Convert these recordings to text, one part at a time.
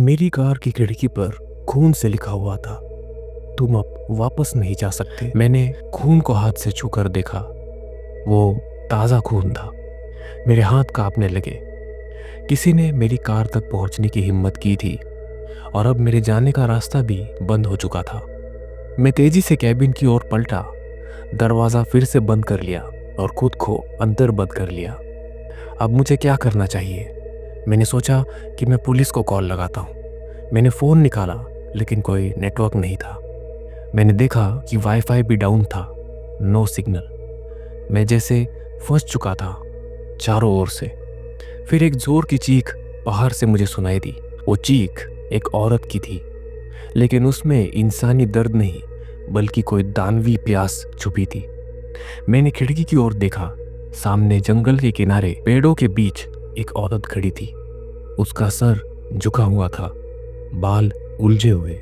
मेरी कार की खिड़की पर खून से लिखा हुआ था, तुम अब वापस नहीं जा सकते। मैंने खून को हाथ से छूकर देखा। वो ताज़ा खून था। मेरे हाथ कांपने लगे। किसी ने मेरी कार तक पहुंचने की हिम्मत की थी और अब मेरे जाने का रास्ता भी बंद हो चुका था। मैं तेजी से कैबिन की ओर पलटा, दरवाज़ा फिर से बंद कर लिया और खुद को अंदर बंद कर लिया। अब मुझे क्या करना चाहिए? मैंने सोचा कि मैं पुलिस को कॉल लगाता हूँ। मैंने फ़ोन निकाला लेकिन कोई नेटवर्क नहीं था। मैंने देखा कि वाईफाई भी डाउन था, नो सिग्नल। मैं जैसे फंस चुका था चारों ओर से। फिर एक जोर की चीख बाहर से मुझे सुनाई दी। वो चीख एक औरत की थी, लेकिन उसमें इंसानी दर्द नहीं बल्कि कोई दानवी प्यास छुपी थी। मैंने खिड़की की ओर देखा। सामने जंगल के किनारे पेड़ों के बीच एक औरत खड़ी थी। उसका सर झुका हुआ था, बाल उलझे हुए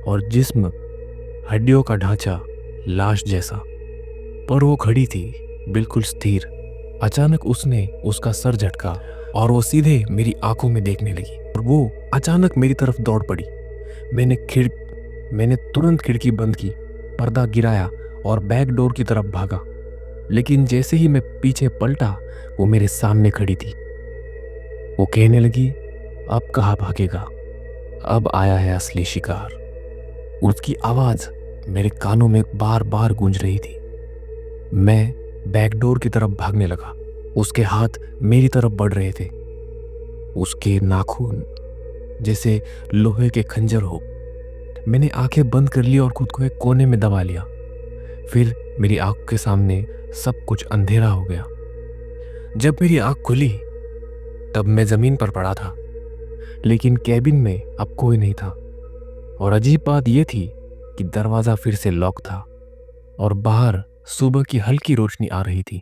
और जिस्म हड्डियों का ढांचा लाश जैसा। पर वो खड़ी थी, बिल्कुल स्थिर। अचानक उसने उसका सर झटका और वो सीधे मेरी आंखों में देखने लगी और वो अचानक मेरी तरफ दौड़ पड़ी। मैंने तुरंत खिड़की बंद की, पर्दा गिराया और बैक डोर की तरफ भागा। लेकिन जैसे ही मैं पीछे पलटा, वो मेरे सामने खड़ी थी। वो कहने लगी, अब कहाँ भागेगा, अब आया है असली शिकार। उसकी आवाज मेरे कानों में बार बार गूंज रही थी। मैं बैकडोर की तरफ भागने लगा। उसके हाथ मेरी तरफ बढ़ रहे थे। उसके नाखून जैसे लोहे के खंजर हो। मैंने आंखें बंद कर ली और खुद को एक कोने में दबा लिया। फिर मेरी आंख के सामने सब कुछ अंधेरा हो गया। जब मेरी आंख खुली तब मैं जमीन पर पड़ा था, लेकिन कैबिन में अब कोई नहीं था। और अजीब बात यह थी कि दरवाजा फिर से लॉक था और बाहर सुबह की हल्की रोशनी आ रही थी।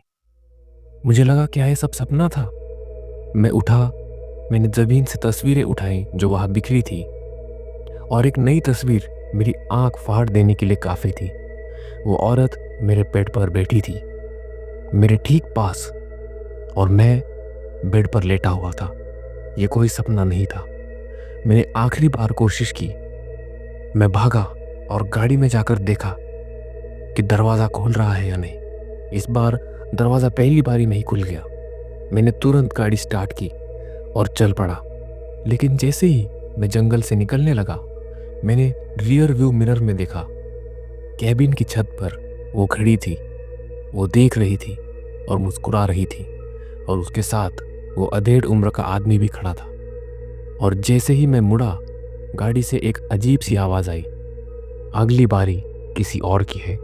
मुझे लगा क्या ये सब सपना था? मैं उठा। मैंने जमीन से तस्वीरें उठाई जो वहां बिखरी थी और एक नई तस्वीर मेरी आंख फाड़ देने के लिए काफी थी। वो औरत मेरे बेड पर बैठी थी, मेरे ठीक पास, और मैं बेड पर लेटा हुआ था। ये कोई सपना नहीं था। मैंने आखिरी बार कोशिश की। मैं भागा और गाड़ी में जाकर देखा कि दरवाज़ा खोल रहा है या नहीं। इस बार दरवाज़ा पहली बारी में ही खुल गया। मैंने तुरंत गाड़ी स्टार्ट की और चल पड़ा। लेकिन जैसे ही मैं जंगल से निकलने लगा, मैंने रियर व्यू मिरर में देखा। कैबिन की छत पर वो खड़ी थी। वो देख रही थी और मुस्कुरा रही थी, और उसके साथ वो अधेड़ उम्र का आदमी भी खड़ा था। और जैसे ही मैं मुड़ा, गाड़ी से एक अजीब सी आवाज़ आई, अगली बारी किसी और की है।